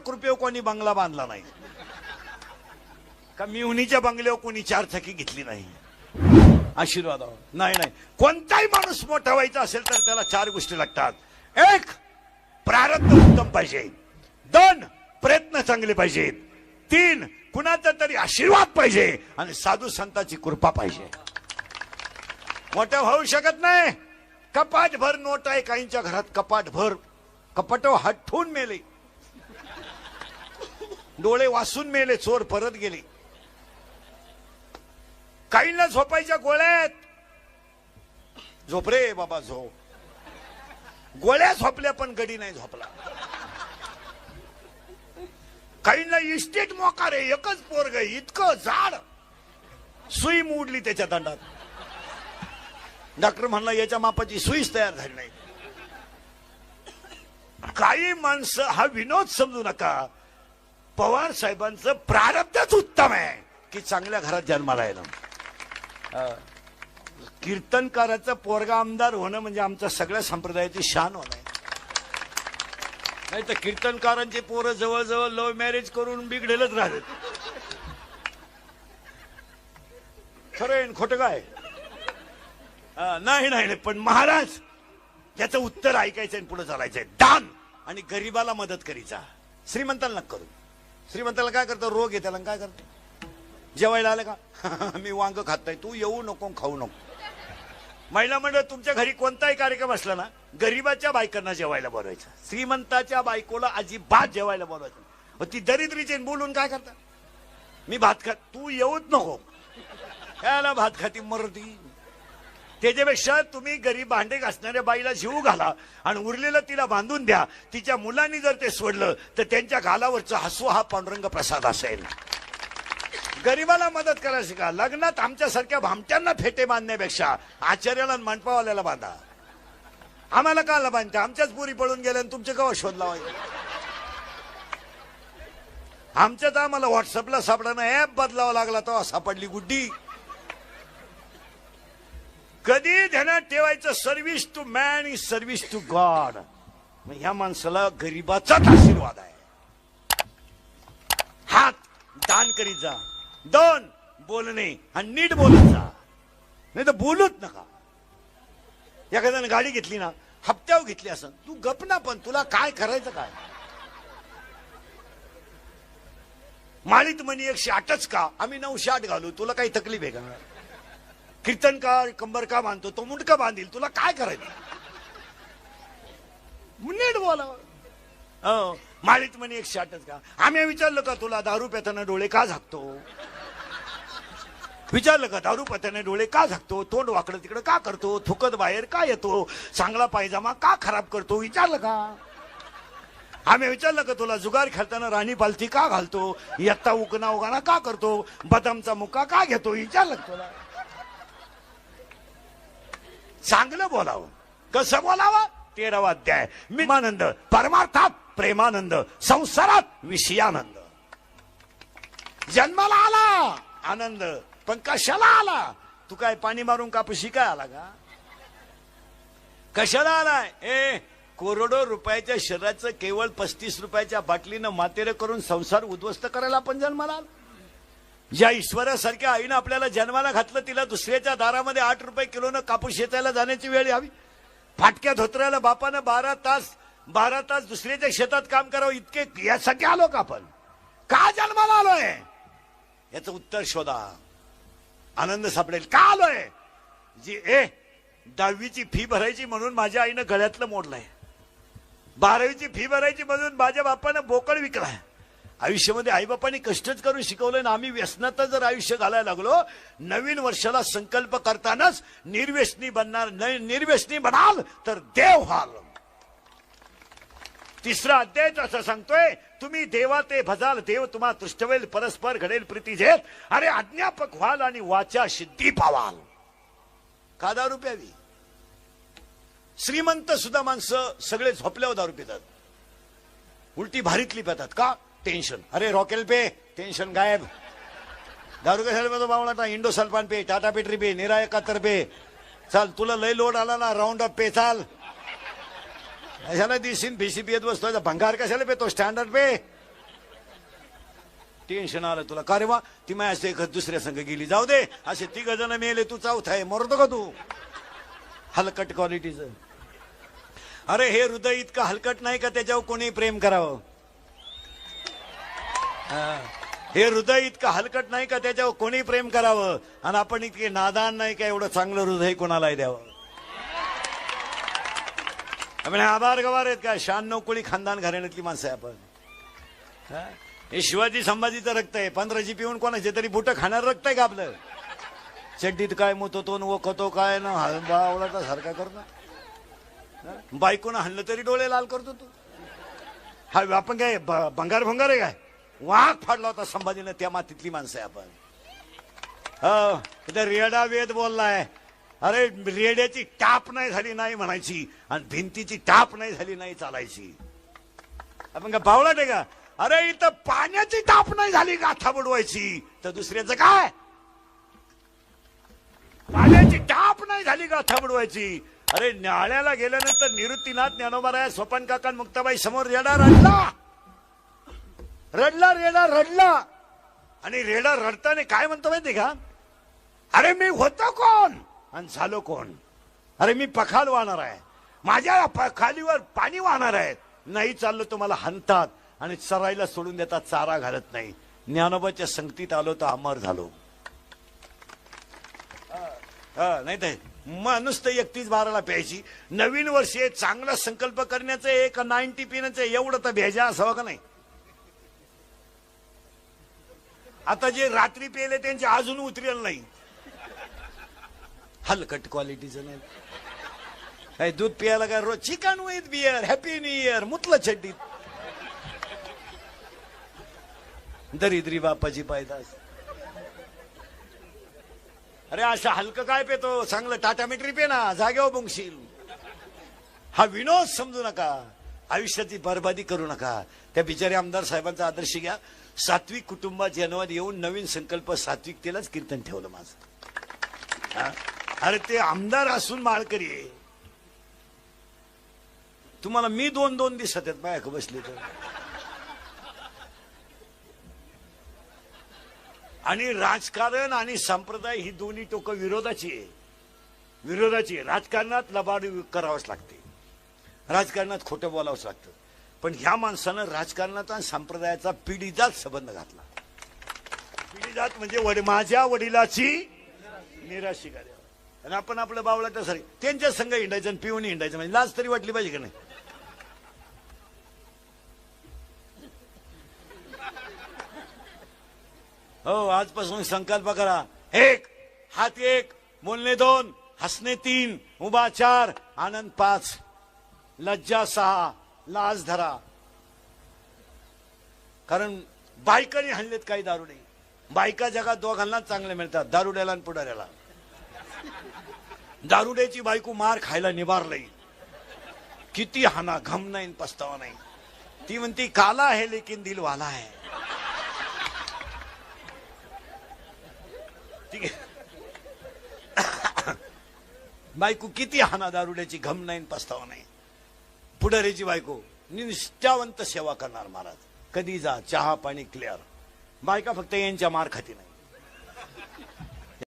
कृपेव कोणी बंगला बांधला नाही का मिवणीच्या बंगल्यावर कोणी चारचाकी घेतली नाही आशीर्वाद नाही नाही कोणताही माणूस मोठा व्हायचा असेल तर त्याला 4 गोष्टी लागतात. 1 प्रारब्ध उत्तम पाहिजे, 2 प्रयत्न चांगले पाहिजेत, 3 कुणाचा तरी आशीर्वाद पाहिजे आणि साधू संतांची कृपा पाहिजे. मोठा होऊ शकत नाही. कपाट भर नोट आहे काहींच्या घरात, कपाट भर कपाट हात ठेवून मेले, डोळे वासून मेले, चोर परत गेले. काहींना झोपायच्या गोळ्यात, झोप रे बाबा झोप, गोळ्या झोपल्या पण गडी नाही झोपला. काहींना इस्टेट मोकार आहे, एकच पोरग इतकं जाड, सुई मोडली त्याच्या दंडात. डॉक्टर म्हणला याच्या मापाची सुईच तयार झाली नाही. काही माणसं हा विनोद समजू नका. पवार साहेबांचं प्रारब्धच उत्तम आहे की चांगल्या घरात जन्माला येणं. कीर्तनकाराचा पोरगा आमदार होणं म्हणजे आमच्या सगळ्या संप्रदायाची शान होणं. नाही तर कीर्तनकारांचे पोरं जवळजवळ लव्ह मॅरेज करून बिघडेलच राहत. खरं आहे खोटं काय? नाही नाही पण महाराज याचं उत्तर ऐकायचं आणि पुढे चालायचंय. दान आणि गरीबाला मदत करीचा. श्रीमंताला नका करू. श्रीमंताला काय करतो? रोग आहे त्याला काय करतो? जेवायला आलं का? मी वांग खात नाही, तू येऊ नको खाऊ नको. महिला मंडळ तुमच्या घरी कोणताही कार्यक्रम असला ना, गरीबाच्या बायकांना जेवायला बोलवायचं, श्रीमंताच्या बायकोला अजिबात जेवायला बोलवायचं. ती दरिद्रीचे बोलून काय करता? मी भात खात, तू येऊच नको. याला भात खाती मरती. त्याच्यापेक्षा तुम्ही गरीब भांडे घासणाऱ्या बाईला जीव घाला आणि उरलेलं तिला बांधून द्या. तिच्या मुलांनी जर ते सोडलं तर त्यांच्या गालावरचं हसू हा पांडुरंग प्रसाद असेल. गरीबाला मदत करायला शिका. लग्नात आमच्यासारख्या भामट्यांना फेटे बांधण्यापेक्षा आचार्याला मंडपावाल्याला बांधा. आम्हाला काला बांधता? आमच्याच पुरी पळून गेल्या आणि तुमचे केव्हा शोध लावायचे? आमच्यात आम्हाला व्हॉट्सअपला सापडणं ऍप बदलावा लागला तेव्हा सापडली गुड्डी. कधी ध्यानात ठेवायचं, service to man is service to God. ह्या माणसाला गरीबाचाच आशीर्वाद आहे. हात दान करीत जा. 2 बोलणे आणि नीट बोलत जा, नाही तर बोलूच नका. एखाद्याने गाडी घेतली ना, हप्त्यावर घेतली असं, तू गप ना, पण तुला काय करायचं काय? माळीत म्हणी 108च का? आम्ही 908 घालू, तुला काही तकलीफ आहे का? कीर्तनकार कंबर का बांधतो, तो मुंडका बांधील, तुला काय करायचं? नीट बोलावं. माळीत म्हणे 108च का? आम्ही विचारलं का तुला दारू पिताना डोळे का झाकतो? विचारलं का दारू पिताना डोळे का झाकतो? तोंड वाकडं तिकडं का करतो? थुकत बाहेर का येतो? चांगला पायजामा का खराब करतो? विचारलं का? आम्ही विचारलं का तुला जुगार खेळताना राणी पालथी का घालतो? यत्ता उकना उगाना का करतो? बदामचा मुका का घेतो? विचारलं का तुला? चांगलं बोलावं. कसं बोलावं? 13वा अध्याय. मीमानंद, परमार्थात प्रेमानंद, संसारात विषयानंद. जन्माला आला आनंद, पण कशाला आला? तू काय पाणी मारून कापूस काय आला का? कशाला आलाय? करोडो रुपयाच्या शरीराचं केवळ 35 रुपयाच्या बाटलीनं मातेरे करून संसार उद्ध्वस्त करायला आपण जन्माला आला. ज्या ईश्वरासारख्या आईनं आपल्याला जन्माला घातलं, तिला दुसऱ्याच्या दारामध्ये 8 रुपये किलोनं कापूस शेतायला जाण्याची वेळ यावी. फाटक्या धोत्र्याला बापानं 12 तास दुसऱ्याच्या शेतात काम करावं, इतके यासाठी आलो का आपण? का जन्माला आलोय? याचं उत्तर शोधा. आनंद सापडेल. का आलोय? जी 10वीची फी भरायची म्हणून माझ्या आईनं गळ्यातलं मोडलंय. 12वीची फी भरायची म्हणून माझ्या बापानं बोकड विकलाय. आयुष्यामध्ये आईबापांनी कष्टच करून शिकवलं ना. आम्ही व्यसनातच जर आयुष्य घालायला लागलो, नवीन वर्षाला संकल्प करतानाच निर्व्यसनी बनाल तर देव व्हाल. 3रा अध्याय असं सांगतोय, तुम्ही देवा ते भजाल, देव तुम्हा तुष्टवेल, परस्पर घडेल प्रीती झेल. अरे अज्ञापक व्हाल आणि वाचा सिद्धी पावाल. का दारू प्यावी? श्रीमंत सुद्धा माणसं सगळे झोपल्यावर दारू पितात, उलटी भारीतली पितात. का? टेन्शन. अरे रॉकेल पे, टेन्शन गायब. दारू कशाला पितो बावळाटा? इंडोसल्फान पे, टाटा पेट्री पे, निरा 71 पे. चाल, तुला लय लोड आला ना, राऊंड अप पे चाल. कशाला दिसीन भिसी पियत बसतो? भंगार कशाला पेतो? स्टँडर्ड पे. टेन्शन आलं तुला, का रे वा ती माझ्या एक दुसऱ्या संघ गेली, जाऊ दे, असे 3 जण मेले, तू चौथा आहे, मरतो का तू? हलकट क्वालिटीचं. अरे हे हृदय इतकं हलकट नाही का त्याच्यावर कोणी प्रेम करावं? हे हृदय इतकं हलकट नाही का त्याच्यावर कोणी प्रेम करावं? आणि आपण इतके नादान नाही का एवढं चांगलं हृदय कोणालाही द्यावं? आपण आभार गवार आहेत का? 96 कोळी खानदान घराण्यातली माणसं आहे आपण. हे शिवाजी संभाजीचं रक्त आहे. 15 पिऊन कोणाचे तरी बुट खाणार रक्त आहे का आपलं? चड्डीत काय मुततो वखतो काय ना बावळाचा सारखा करतो. बायकोनं हाणलं तरी डोळे लाल करतो तू. हा आपण काय भंगार भंगार आहे काय? वाघ फाडला होता संभाजीनं, त्या मातीतली माणसं आहे आपण. हो रेडा वेद बोललाय. अरे रेड्याची टाप नाही झाली नाही म्हणायची आणि भिंतीची टाप नाही झाली नाही चालायची. आपण का बावळाट आहे का? अरे इथं पाण्याची टाप नाही झाली गाथा बुडवायची तर दुसऱ्याचं काय? पाण्याची टाप नाही झाली गाथा बुडवायची. अरे न्यायालयाला गेल्यानंतर निवृत्तीनाथ ज्ञानोबा स्वपन काका मुक्ताबाई समोर रेडा रडला रडला रेडा रडला. आणि रेडा रडताना काय म्हणतो माहिती का? अरे मी होतो कोण आणि झालो कोण? अरे मी पखाल वाहणार आहे, माझ्या खालीवर पाणी वाहणार आहे. नाही चाललो तुम्हाला हाणतात आणि चरायला सोडून देतात, चारा घालत नाही. ज्ञानोबाच्या संगतीत आलो तर अमर झालो. नाही तर मग नुसतं 31-12 प्यायची. नवीन वर्ष चांगला संकल्प करण्याचं एक 90 पिण्याचं एवढं तर भेजा असावं का नाही? आता जे रात्री पेले त्यांचे अजून उतरेल नाही. हलकट क्वालिटीचं नाही. काय दूध पियाला काय रोज chicken with beer happy new year मुतलं चड्डीत. दरिद्री बापाची पायदास. अरे अशा हलकं काय पेतो? चांगलं टाटा मिट्री पे ना, जागेवर बोंगशील. हा विनोद समजू नका, आयुष्याची बरबादी करू नका. त्या बिचारे आमदार साहेबांचा आदर्श घ्या. सात्विक कुटुंबात जन्मात येऊन नवीन संकल्प सात्विकतेलाच कीर्तन ठेवलं माझं. अरे ते आमदार असून माळकरी आहे. तुम्हाला मी 2-2 दिसत आहेत बायक बसले तर. आणि राजकारण आणि संप्रदाय ही दोन्ही टोकं विरोधाची आहे. विरोधाची आहे. राजकारणात लबाड करावंच लागते, राजकारणात खोटं बोलावंच लागतं. पण ह्या माणसानं राजकारणाचा आणि संप्रदायाचा पिढीजात संबंध घातला. पिढीजात म्हणजे माझ्या वडिलाची निराशी कार्य. आणि आपण आपलं बावळाट सारे त्यांच्या संघ हिंडायचं आणि पिऊन हिंडायचं म्हणजे लाज तरी वाटली पाहिजे का नाही? हो आजपासून संकल्प करा. 1 हात 1 बोलणे 2 हसणे 3 उभा 4 आनंद 5 लज्जा 6 लाज धरा. कारण बायकांनी हल्लेत काही दारुडे. बायका जगात दोघांना चांगले मिळतात, दारुड्याला आणि पुढाऱ्याला. दारुड्याची बायको मार खायला निभारलंय, किती हाना घम नाही पस्तावा नाही. ती म्हणती काला है लेकिन दिल वाला है. ठीक आहे. बायको किती हाना दारुड्याची घम नाही पस्तावा नाही. पुढाऱ्याची बायको निष्ठावंत सेवा करणार महाराज. कधी जा चहा पाणी क्लिअर. बायका फक्त यांच्या मार खाती नाही.